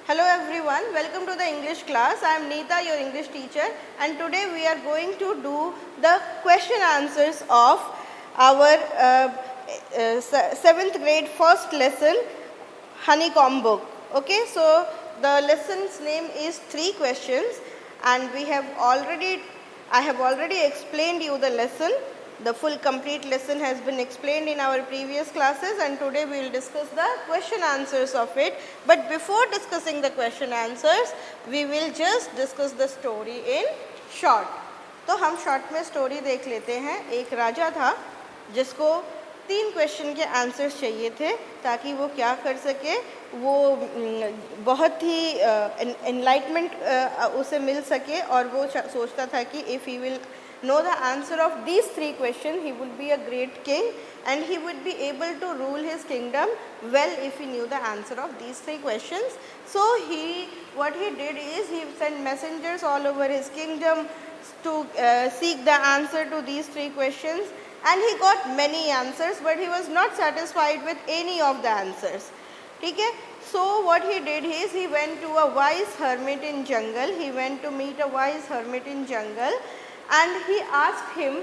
Hello everyone, welcome to the English class. I am Neeta, your English teacher, and today we are going to do the question answers of our 7th grade first lesson, Honeycomb book. Okay, so the lesson's name is 3 questions, and I have already explained you the lesson. The full complete lesson has been explained in our previous classes, and today we will discuss the question answers of it. But before discussing the question answers, we will just discuss the story in short. तो हम short में story देख लेते हैं। एक राजा था जिसको 3 question के आंसर्स चाहिए थे ताकि वो क्या कर सके, वो बहुत ही एनलाइटमेंट उसे मिल सके, और वो सोचता था कि if he will know the answer of these 3 questions, he would be a great king and he would be able to rule his kingdom well if he knew the answer of these 3 questions. So what he did is he sent messengers all over his kingdom to seek the answer to these 3 questions, and he got many answers, but he was not satisfied with any of the answers. Okay? So what he did is he went to a wise hermit in jungle. He went to meet a wise hermit in jungle, and he asked him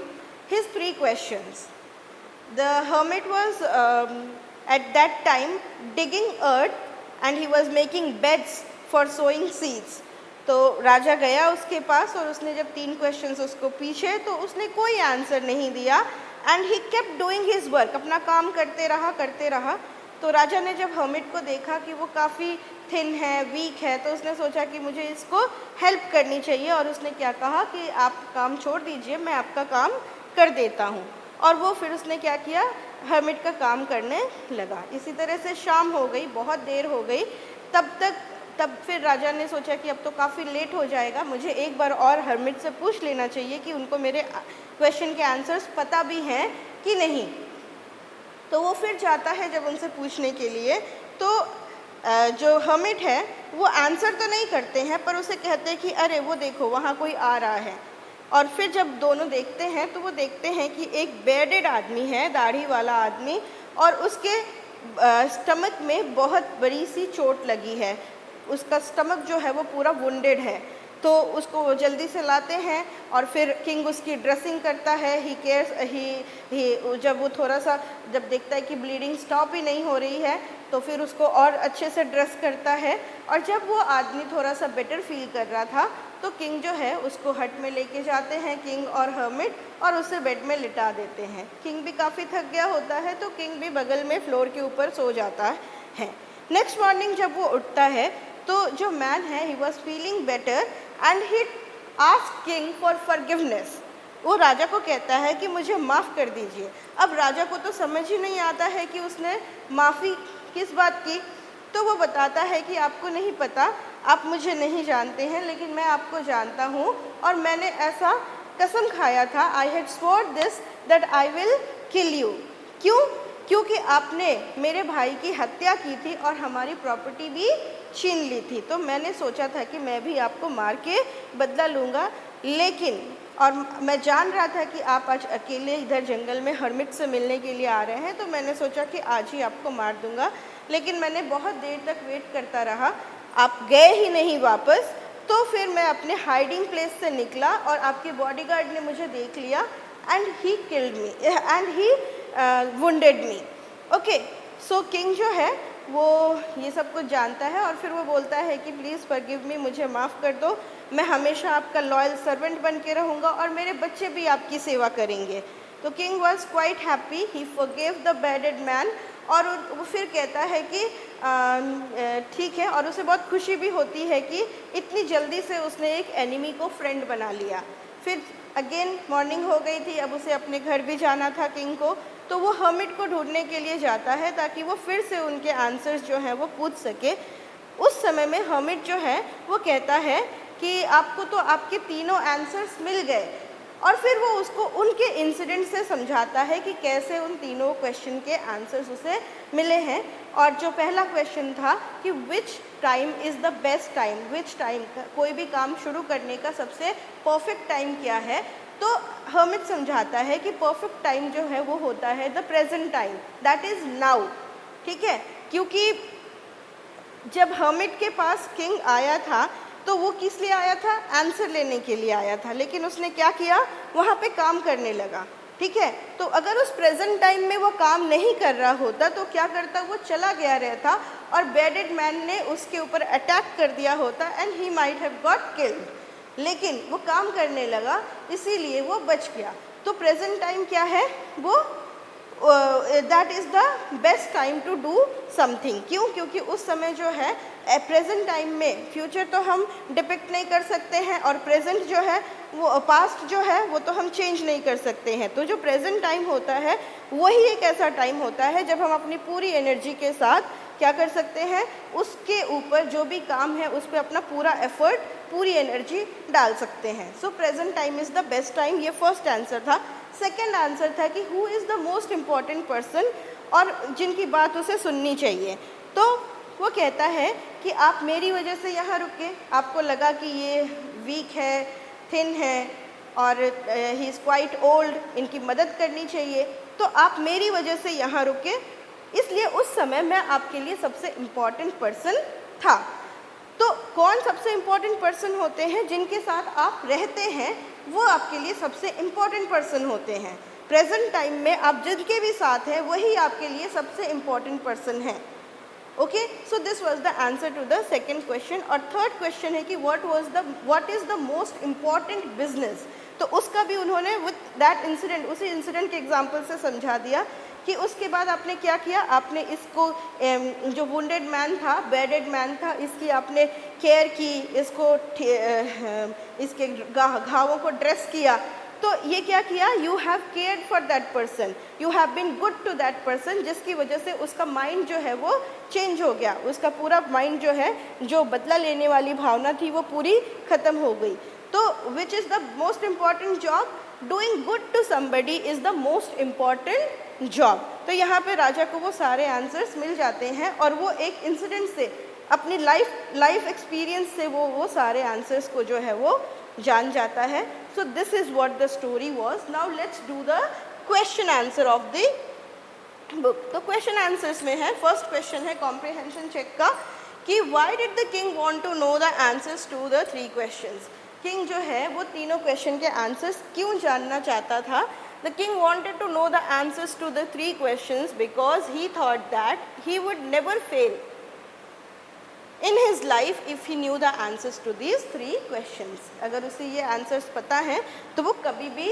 his 3 questions. The hermit was at that time digging earth and he was making beds for sowing seeds. तो राजा गया उसके पास और उसने जब 3 questions उसको पूछे तो उसने कोई आंसर नहीं दिया, and he kept doing his work, अपना काम करते रहा। तो राजा ने जब हर्मिट को देखा कि वो काफ़ी थिन है, वीक है, तो उसने सोचा कि मुझे इसको हेल्प करनी चाहिए, और उसने क्या कहा कि आप काम छोड़ दीजिए, मैं आपका काम कर देता हूँ। और वो फिर उसने क्या किया, हर्मिट का काम करने लगा। इसी तरह से शाम हो गई, बहुत देर हो गई। तब फिर राजा ने सोचा कि अब तो काफ़ी लेट हो जाएगा, मुझे एक बार और हर्मिट से पूछ लेना चाहिए कि उनको मेरे क्वेश्चन के आंसर्स पता भी हैं कि नहीं। तो वो फिर जाता है जब उनसे पूछने के लिए, तो जो हर्मिट है वो आंसर तो नहीं करते हैं, पर उसे कहते हैं कि अरे वो देखो वहाँ कोई आ रहा है। और फिर जब दोनों देखते हैं तो वो देखते हैं कि एक बेडेड आदमी है, दाढ़ी वाला आदमी, और उसके स्टमक में बहुत बड़ी सी चोट लगी है। उसका स्टमक जो है वो पूरा वुंडेड है। तो उसको जल्दी से लाते हैं और फिर किंग उसकी ड्रेसिंग करता है। जब वो थोड़ा सा जब देखता है कि ब्लीडिंग स्टॉप ही नहीं हो रही है, तो फिर उसको और अच्छे से ड्रेस करता है। और जब वो आदमी थोड़ा सा बेटर फील कर रहा था, तो किंग जो है उसको हट में लेके जाते हैं, किंग और हर्मिट, और उसे बेड में लिटा देते हैं। किंग भी काफ़ी थक गया होता है, तो किंग भी बगल में फ्लोर के ऊपर सो जाता है। नेक्स्ट मॉर्निंग जब वो उठता है तो जो मैन है he was feeling better and he asked king for forgiveness. वो राजा को कहता है कि मुझे माफ़ कर दीजिए। अब राजा को तो समझ ही नहीं आता है कि उसने माफ़ी किस बात की। तो वो बताता है कि आपको नहीं पता, आप मुझे नहीं जानते हैं, लेकिन मैं आपको जानता हूँ, और मैंने ऐसा कसम खाया था, I had sworn this that I will kill you. क्यों? क्योंकि आपने मेरे भाई की हत्या की थी और हमारी प्रॉपर्टी भी छीन ली थी। तो मैंने सोचा था कि मैं भी आपको मार के बदला लूँगा, लेकिन और मैं जान रहा था कि आप आज अकेले इधर जंगल में हर्मिट से मिलने के लिए आ रहे हैं, तो मैंने सोचा कि आज ही आपको मार दूँगा। लेकिन मैंने बहुत देर तक वेट करता रहा, आप गए ही नहीं वापस। तो फिर मैं अपने हाइडिंग प्लेस से निकला और आपके बॉडीगार्ड ने मुझे देख लिया, and he killed me and he wounded me. Okay, so king जो है वो ये सब कुछ जानता है, और फिर वो बोलता है कि प्लीज़ फॉरगिव मी, मुझे माफ़ कर दो, मैं हमेशा आपका लॉयल सर्वेंट बन के रहूँगा और मेरे बच्चे भी आपकी सेवा करेंगे। तो king was quite happy, he forgive the bedded man, और वो फिर कहता है कि ठीक है, और उसे बहुत खुशी भी होती है कि इतनी जल्दी से उसने एक एनिमी को फ्रेंड बना लिया। फिर अगेन मॉर्निंग हो गई थी, अब उसे अपने घर भी जाना था किंग को। तो वो हर्मिट को ढूंढने के लिए जाता है ताकि वो फिर से उनके आंसर्स जो हैं वो पूछ सके। उस समय में हर्मिट जो है वो कहता है कि आपको तो आपके तीनों आंसर्स मिल गए, और फिर वो उसको उनके इंसिडेंट से समझाता है कि कैसे उन तीनों क्वेश्चन के आंसर्स उसे मिले हैं। और जो पहला क्वेश्चन था कि which time is the best time, which time, कोई भी काम शुरू करने का सबसे परफेक्ट टाइम क्या है, तो हर्मिट समझाता है कि परफेक्ट टाइम जो है वो होता है the present time, that is now. ठीक है, क्योंकि जब हर्मिट के पास किंग आया था तो वो किस लिए आया था? आंसर लेने के लिए आया था, लेकिन उसने क्या किया? वहाँ पे काम करने लगा। ठीक है, तो अगर उस प्रेजेंट टाइम में वो काम नहीं कर रहा होता तो क्या करता? वो चला गया रहता और बेडेड मैन ने उसके ऊपर अटैक कर दिया होता and he might have got killed, लेकिन वो काम करने लगा इसीलिए वो बच गया। तो प्रेजेंट टाइम क्या है? वो that is the best time to do something. क्यों? क्योंकि उस समय जो है प्रेजेंट टाइम में, फ्यूचर तो हम डिपिक्ट नहीं कर सकते हैं और प्रेजेंट जो है वो, पास्ट जो है वो तो हम चेंज नहीं कर सकते हैं। तो जो प्रेजेंट टाइम होता है वही एक ऐसा टाइम होता है जब हम अपनी पूरी एनर्जी के साथ क्या कर सकते हैं? उसके ऊपर जो भी काम है उस पर अपना पूरा एफर्ट, पूरी एनर्जी डाल सकते हैं। सो present time is the best time, ये फर्स्ट आंसर था। सेकेंड आंसर था कि who is the most important person और जिनकी बात उसे सुननी चाहिए। तो वो कहता है कि आप मेरी वजह से यहाँ रुके, आपको लगा कि ये वीक है, थिन है और ही इज़ क्वाइट ओल्ड, इनकी मदद करनी चाहिए, तो आप मेरी वजह से यहाँ रुके, इसलिए उस समय मैं आपके लिए सबसे इम्पॉर्टेंट पर्सन था। तो कौन सबसे इम्पॉर्टेंट पर्सन होते हैं? जिनके साथ आप रहते हैं वो आपके लिए सबसे इम्पॉर्टेंट पर्सन होते हैं। प्रेजेंट टाइम में आप जिनके भी साथ हैं वही आपके लिए सबसे इम्पॉर्टेंट पर्सन है। Okay, so this was the answer to the second question. और थर्ड क्वेश्चन है कि what is the most important business. तो उसका भी उन्होंने विद दैट इंसिडेंट, उसी इंसिडेंट के एग्जाम्पल से समझा दिया कि उसके बाद आपने क्या किया? आपने इसको जो वुंडेड मैन था, बेडेड मैन था, इसकी आपने केयर की, इसको इसके घावों को ड्रेस किया। तो ये क्या किया? You have cared for that person, you have been good to that person, जिसकी वजह से उसका माइंड जो है वो चेंज हो गया, उसका पूरा माइंड जो है, जो बदला लेने वाली भावना थी वो पूरी खत्म हो गई। तो which is the most important job? Doing good to somebody is the most important job. तो यहाँ पे राजा को वो सारे आंसर्स मिल जाते हैं और वो एक इंसिडेंट से, अपनी लाइफ एक्सपीरियंस से वो सारे आंसर्स को जो है वो जान जाता है। So this is what the story was. Now let's do the question answer of the book. तो क्वेश्चन आंसर्स में है, फर्स्ट क्वेश्चन है कॉम्प्रिहेंशन चेक का कि why did the king want to know the answers to the three questions. King जो है वो तीनों क्वेश्चन के आंसर्स क्यों जानना चाहता था? The king wanted to know the answers to the three questions because he thought that he would never fail in his life if he knew the answers to these three questions. अगर उसे ये answers पता है तो वो कभी भी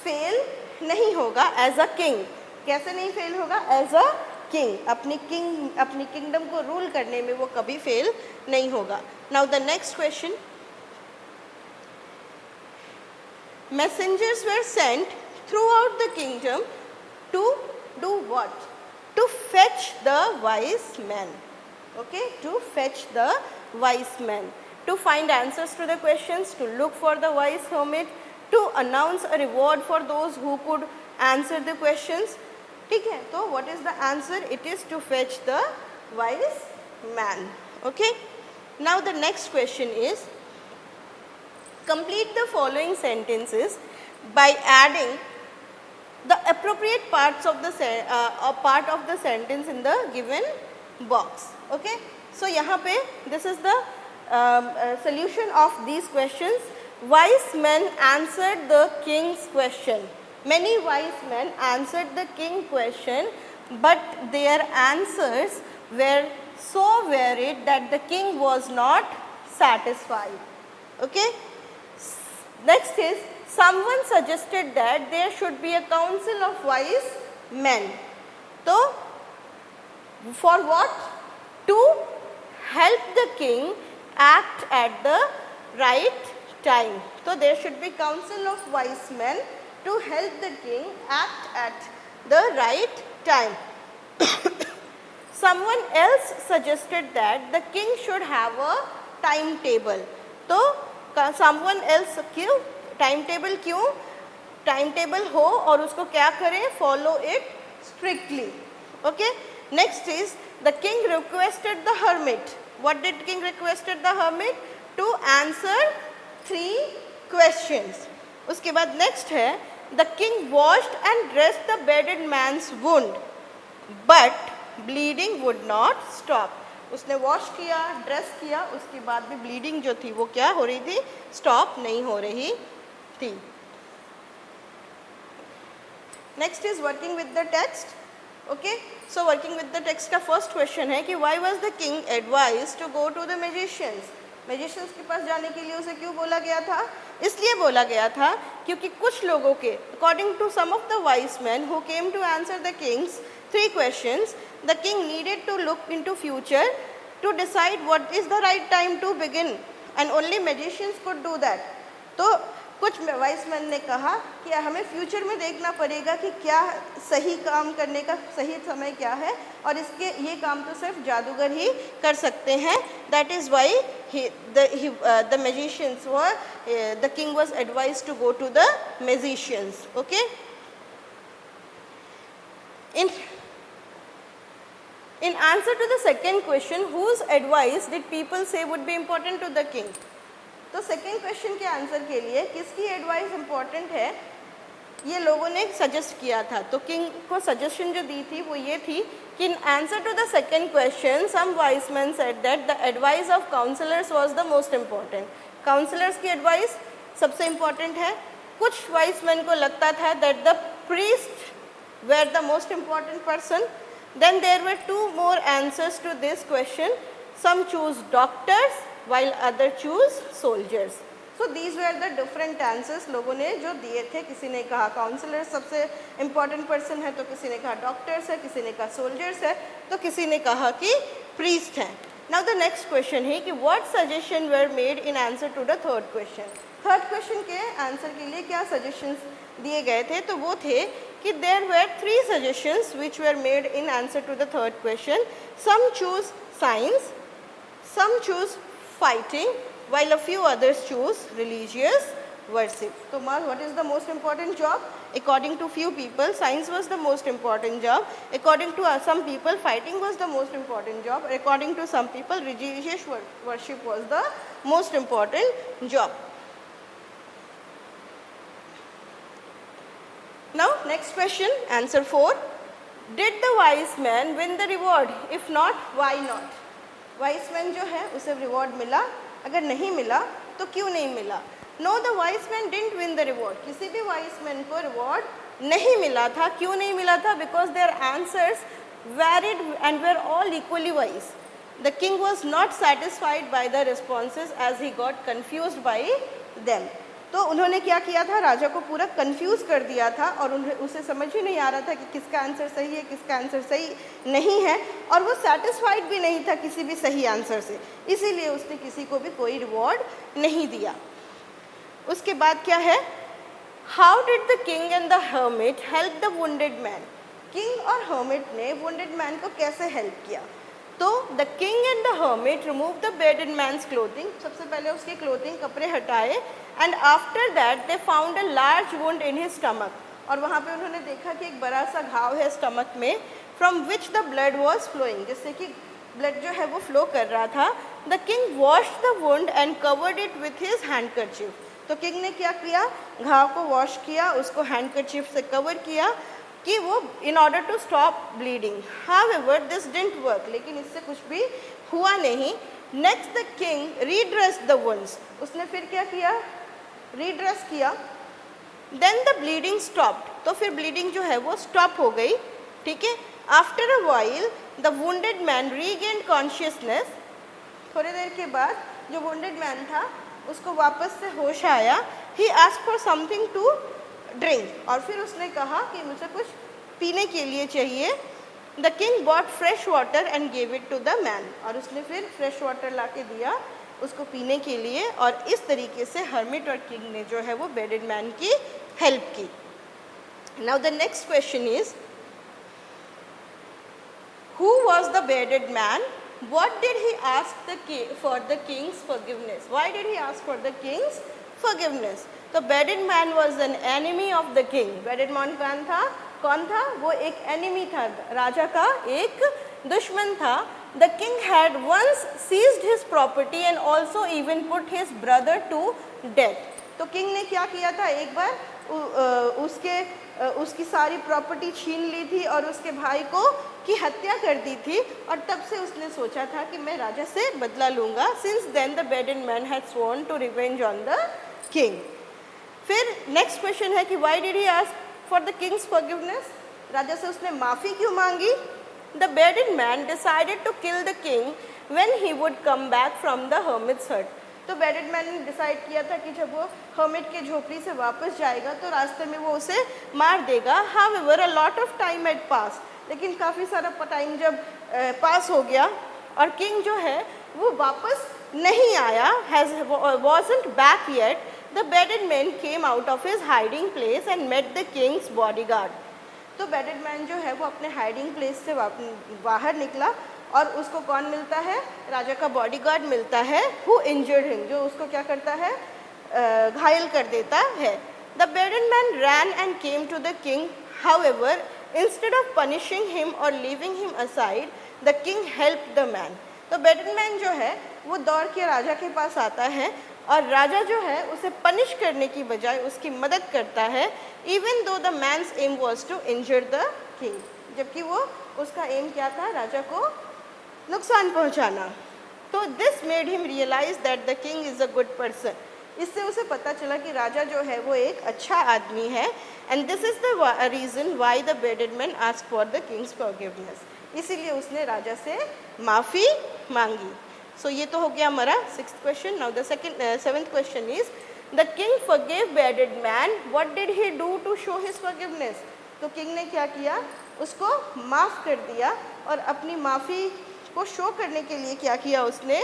fail नहीं होगा एज अ किंग। कैसे नहीं फेल होगा? एज अ किंग, अपनी किंगडम को रूल करने में वो कभी फेल नहीं होगा। Now the next question, messengers were sent throughout the kingdom to do what? To fetch the wise men. Okay, to fetch the wise men, to find answers to the questions, to look for the wise hermit, to announce a reward for those who could answer the questions. ठीक है, तो what is the answer? It is to fetch the wise man. Okay, now the next question is, complete the following sentences by adding the appropriate parts of the part of the sentence in the given box. Okay, so यहाँ पे this is the solution of these questions. Wise men answered the king's question. Many wise men answered the king question, but their answers were so varied that the king was not satisfied. Okay. Next is, someone suggested that there should be a council of wise men. So, for what? To help the king act at the right time. So, there should be council of wise men to help the king act at the right time. Someone else suggested that the king should have a timetable. So, someone else क्यों? Time table क्यों? Time table हो और उसको क्या करें? Follow it strictly. Okay, next is the king requested the hermit. What did king requested the hermit? To answer 3 questions. उसके बाद next है, the king washed and dressed the bearded man's wound but bleeding would not stop. उसने wash किया, dress किया, उसके बाद भी bleeding जो थी वो क्या हो रही थी, स्टॉप नहीं हो रही थी। Next is working with the text. Okay, so working with the text का फर्स्ट क्वेश्चन है कि why was the king advise to go to the magicians. Magicians के पास जाने के लिए उसे क्यों बोला गया था? इसलिए बोला गया था क्योंकि कुछ लोगों के, according to some of the wise man who came to answer the king's 3 questions, the king needed to look into future to decide what is the right time to begin and only magicians could do that. तो कुछ vice man ने कहा कि हमें future में देखना पड़ेगा कि क्या सही काम करने का सही समय क्या है, और इसके ये काम तो सिर्फ जादूगर ही कर सकते हैं। That is why the magicians were, the king was advise to go to the magicians. Okay, In answer to the second question, whose advice did people say would be important to the king? तो second question के answer के लिए किसकी advice important है, ये लोगों ने suggest किया था। तो किंग को सजेशन जो दी थी वो ये थी कि in answer to the second question some wise man said that the advice of counsellors was the most important. Counsellors की एडवाइस सबसे इम्पॉर्टेंट है। कुछ वाइज मैन को लगता था that the priest were the most important person. Then there were 2 more answers to this question. Some choose doctors while other choose soldiers. So these were the different answers लोगों ने जो दिए थे। किसी ने कहा काउंसलर सबसे इम्पॉर्टेंट पर्सन है, तो किसी ने कहा डॉक्टर्स है, किसी ने कहा सोल्जर्स है, तो किसी ने कहा कि प्रीस्ट है। Now the next question है कि what suggestion were made in answer to the third question. Third question के आंसर के लिए क्या सजेशंस दिए गए थे? तो वो थे कि there were 3 suggestions which were made in answer to the third question. Some choose science, some choose fighting, while a few others choose religious worship. So what is the most important job? According to few people, science was the most important job. According to some people, fighting was the most important job. According to some people, religious worship was the most important job. Now next question, answer 4. Did the wise man win the reward? If not, why not? Wise man जो है उसे reward मिला, अगर नहीं मिला तो क्यों नहीं मिला? No, the wise man didn't win the reward. किसी भी wise man को reward नहीं मिला था। क्यों नहीं मिला था? Because their answers varied and were all equally wise. The king was not satisfied by the responses as he got confused by them. तो उन्होंने क्या किया था, राजा को पूरा कंफ्यूज कर दिया था और उसे समझ ही नहीं आ रहा था कि किसका आंसर सही है, किसका आंसर सही नहीं है, और वो सेटिस्फाइड भी नहीं था किसी भी सही आंसर से, इसीलिए उसने किसी को भी कोई रिवॉर्ड नहीं दिया। उसके बाद क्या है, how did the king and the hermit help the wounded man. King और हर्मिट ने वुंडेड मैन को कैसे हेल्प किया? तो the king and the hermit remove the bearded man's clothing, सबसे पहले उसके क्लोथिंग कपड़े हटाए, and after that they found a large wound in his stomach, और वहाँ पे उन्होंने देखा कि एक बड़ा सा घाव है स्टमक में, from which the blood was flowing, जिससे कि ब्लड जो है वो फ्लो कर रहा था। The king washed the wound and covered it with his handkerchief. तो किंग ने क्या किया, घाव को वॉश किया, उसको हैंडकरचीफ से कवर किया कि वो in order to stop bleeding. However this didn't work, लेकिन इससे कुछ भी हुआ नहीं। Next the king redressed the wounds, उसने फिर क्या किया, रीड्रेस किया। देन द ब्लीडिंग स्टॉप्ड, तो फिर ब्लीडिंग जो है वो स्टॉप हो गई, ठीक है। After a while the wounded man regained consciousness, थोड़ी देर के बाद जो वुंडेड मैन था उसको वापस से होश आया। He asked for something to drink, और फिर उसने कहा कि मुझे कुछ पीने के लिए चाहिए। The king bought fresh water and gave it to the man, और उसने फिर फ्रेश वाटर ला के दिया उसको पीने के लिए, और इस तरीके से हर्मिट और किंग ने जो है वो बेडेड मैन की हेल्प की। Now the next question is, who was the bedded man? What did he ask for the king's forgiveness? Why did he ask for the king's forgiveness? तो bearded man was an enemy of the king. bearded man कौन था? वो एक enemy था, राजा का एक दुश्मन था। The king had once seized his property and also even put his brother to death. तो किंग ने क्या किया था, एक बार उसकी सारी प्रॉपर्टी छीन ली थी और उसके भाई को की हत्या कर दी थी और तब से उसने सोचा था कि मैं राजा से बदला लूँगा. Since then the bedded man had sworn to revenge on the king. फिर नेक्स्ट क्वेश्चन है कि why did he ask for the king's forgiveness. राजा से उसने माफ़ी क्यों मांगी. The bedded man decided to kill the king when he would come back from the hermit's hut. तो बेडेड मैन ने डिसाइड किया था कि जब वो हर्मिट के झोपड़ी से वापस जाएगा तो रास्ते में वो उसे मार देगा. However a lot of time had pass. लेकिन काफ़ी सारा टाइम जब पास हो गया और किंग जो है वो वापस नहीं आया, wasn't back yet, the bearded man came out of his hiding place and met the king's bodyguard. तो बेडेड मैन जो है वो अपने हाइडिंग प्लेस से बाहर निकला और उसको कौन मिलता है, राजा का बॉडीगार्ड मिलता है, हु इंजर्ड हिम, जो उसको क्या करता है, घायल कर देता है. The bedded man ran and came to the king. However instead of punishing him और leaving him aside, the king help the man. तो बेडेड मैन जो है वो दौड़ के राजा के पास आता है और राजा जो है उसे पनिश करने की बजाय उसकी मदद करता है. Even though the man's aim was to injure the king. जबकि वो उसका एम क्या था, राजा को नुकसान पहुंचाना. तो this made him realise that the king is a good person. इससे उसे पता चला कि राजा जो है वो एक अच्छा आदमी है. And this is the reason why the bedded man ask for the king's forgiveness. इसीलिए उसने राजा से माफ़ी मांगी. सो ये तो हो गया हमारा 6th question. Now the 7th question is the king forgive bearded man. What did he do to show his forgiveness. तो किंग ने क्या किया, उसको माफ़ कर दिया और अपनी माफ़ी को शो करने के लिए क्या किया उसने,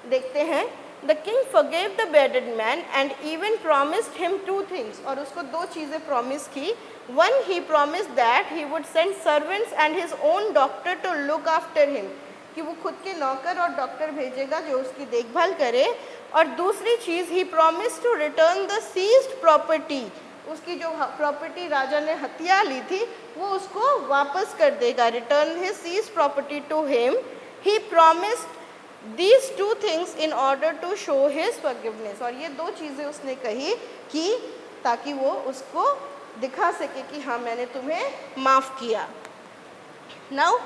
देखते हैं. The king forgive the bedded man and even promised him 2 things. और उसको 2 चीज़ें प्रॉमिस की. One, he promised that he would send servants and his own doctor to look after him, कि वो खुद के नौकर और डॉक्टर भेजेगा जो उसकी देखभाल करे. और दूसरी चीज़, he promise to return the seized property. उसकी जो प्रॉपर्टी राजा ने हथिया ली थी वो उसको वापस कर देगा. Return his seized property to him. He promised these 2 things in order to show his forgiveness. और ये 2 चीज़ें उसने कही कि ताकि वो उसको दिखा सके कि हाँ मैंने तुम्हें माफ़ किया. Now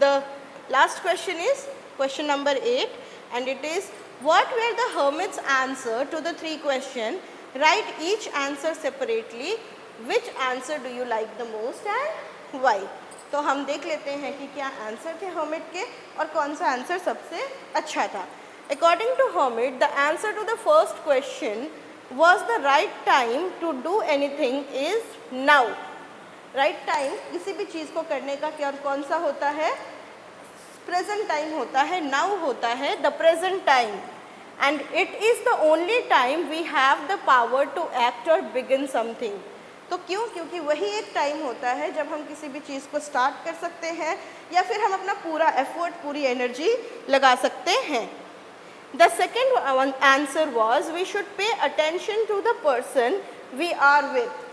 the last question is question number 8 and it is what were the hermit's answer to the 3 question. Write each answer separately. Which answer do you like the most and why. तो हम देख लेते हैं कि क्या answer थे hermit के और कौन सा आंसर सबसे अच्छा था. According to hermit, the answer to the first question was the right time to do anything is now. Right time किसी भी चीज़ को करने का क्या कौन सा होता है, प्रेजेंट टाइम होता है, नाउ होता है, the present time. And it is the only time we have the power to act और बिगिन समथिंग. तो क्यों, क्योंकि वही एक टाइम होता है जब हम किसी भी चीज़ को स्टार्ट कर सकते हैं या फिर हम अपना पूरा एफर्ट, पूरी एनर्जी लगा सकते हैं. The second answer was we should pay attention to the person we are with.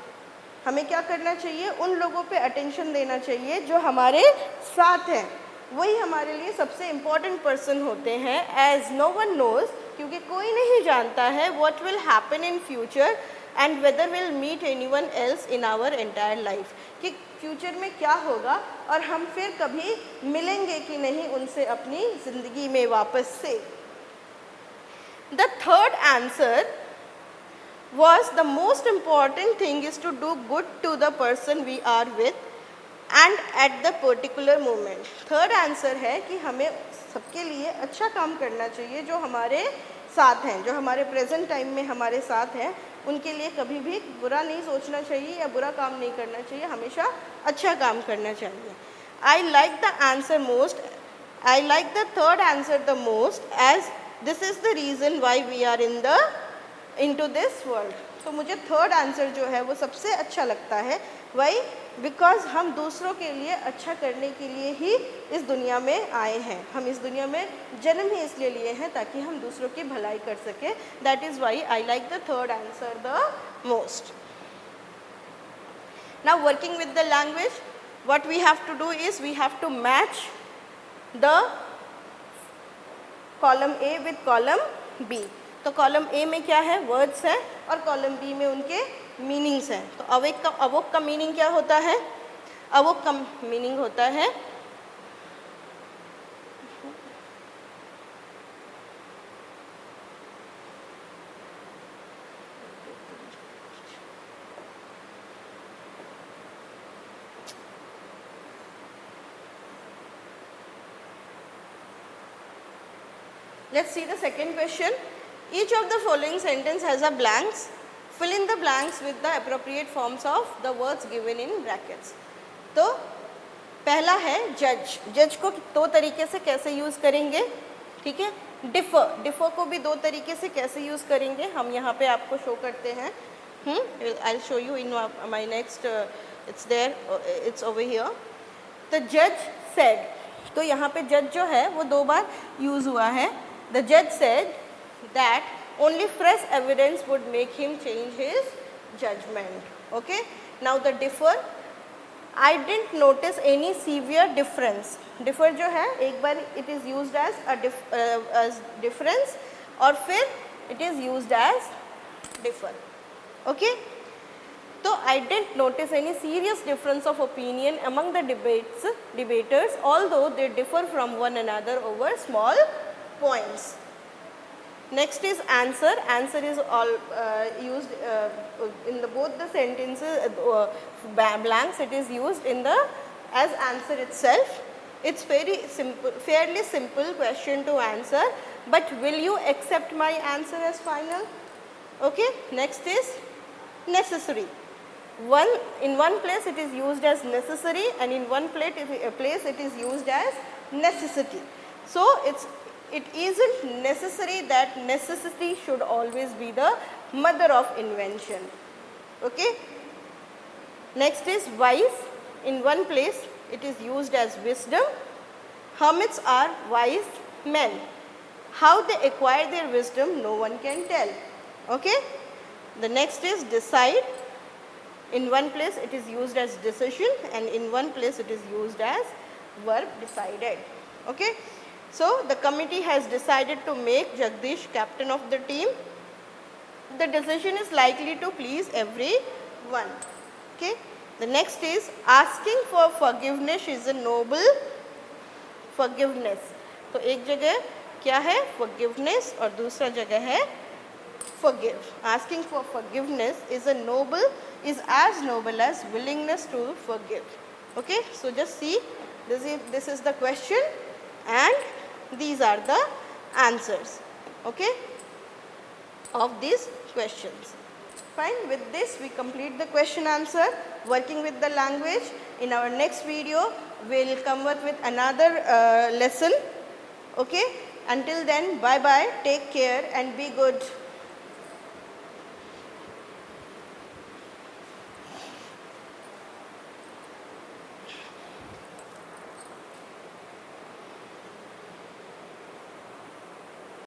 हमें क्या करना चाहिए, उन लोगों पे अटेंशन देना चाहिए जो हमारे साथ हैं. वही हमारे लिए सबसे इम्पॉर्टेंट पर्सन होते हैं. एज नो वन नोज, क्योंकि कोई नहीं जानता है what will happen in future and whether will meet anyone else in our entire life. कि फ्यूचर में क्या होगा और हम फिर कभी मिलेंगे कि नहीं उनसे अपनी ज़िंदगी में वापस से. The third answer was the most important thing is to do good to the person we are with and at the particular moment. Third answer है कि हमें सबके लिए अच्छा काम करना चाहिए जो हमारे साथ हैं, जो हमारे प्रेजेंट टाइम में हमारे साथ हैं. उनके लिए कभी भी बुरा नहीं सोचना चाहिए या बुरा काम नहीं करना चाहिए, हमेशा अच्छा काम करना चाहिए. I like the answer most. I like the third answer the most as this is the reason why we are into this world. तो मुझे थर्ड आंसर जो है वो सबसे अच्छा लगता है. वाई, बिकॉज हम दूसरों के लिए अच्छा करने के लिए ही इस दुनिया में आए हैं. हम इस दुनिया में जन्म ही इसलिए लिए हैं ताकि हम दूसरों की भलाई कर सके. That is Y I like the third answer the most. Now working with the language, what we have to do is we have to match the column A with column B. तो column A में क्या है, words हैं, और column B में उनके meanings हैं. तो अवोक का मीनिंग क्या होता है, अवोक का मीनिंग होता है Let's see the second question. Each of the following sentence has a blanks. Fill in the blanks with the appropriate forms of the words given in brackets. तो पहला है जज. जज को दो तरीके से कैसे यूज़ करेंगे, ठीक है. डिफर, डिफर को भी दो तरीके से कैसे यूज़ करेंगे हम यहाँ पे आपको शो करते हैं. I'll show you in my next. It's there. It's over here. The judge said. तो यहाँ पे जज जो है वो दो बार यूज़ हुआ है. The judge said that only fresh evidence would make him change his judgment. Okay. Now the differ. I didn't notice any severe difference. Differ जो है एक बार it is used as a as difference और फिर it is used as differ. Okay. So I didn't notice any serious difference of opinion among the debaters, although they differ from one another over small points. Next is answer. Answer is all used in the both the sentences blanks. It is used in the as answer itself. It's very simple, fairly simple question to answer. But will you accept my answer as final? Okay. Next is necessary. In one place it is used as necessary, and in one place it is used as necessity. So it isn't necessary that necessity should always be the mother of invention. Okay. Next is wise. In one place it is used as wisdom. Hermits are wise men. How they acquire their wisdom no one can tell. Okay. The next is decide. In one place it is used as decision, and in one place it is used as verb decided. Okay. So the committee has decided to make Jagdish captain of the team. The decision is likely to please everyone. Okay. The next is asking for forgiveness is a noble forgiveness. तो एक जगह क्या है forgiveness और दूसरा जगह है forgive. Asking for forgiveness is as noble as willingness to forgive. Okay. So just see, this is the question and these are the answers, okay, of these questions. Fine. With this we complete the question answer working with the language. In our next video we will come up with another lesson. Okay. Until then, bye bye, take care and be good.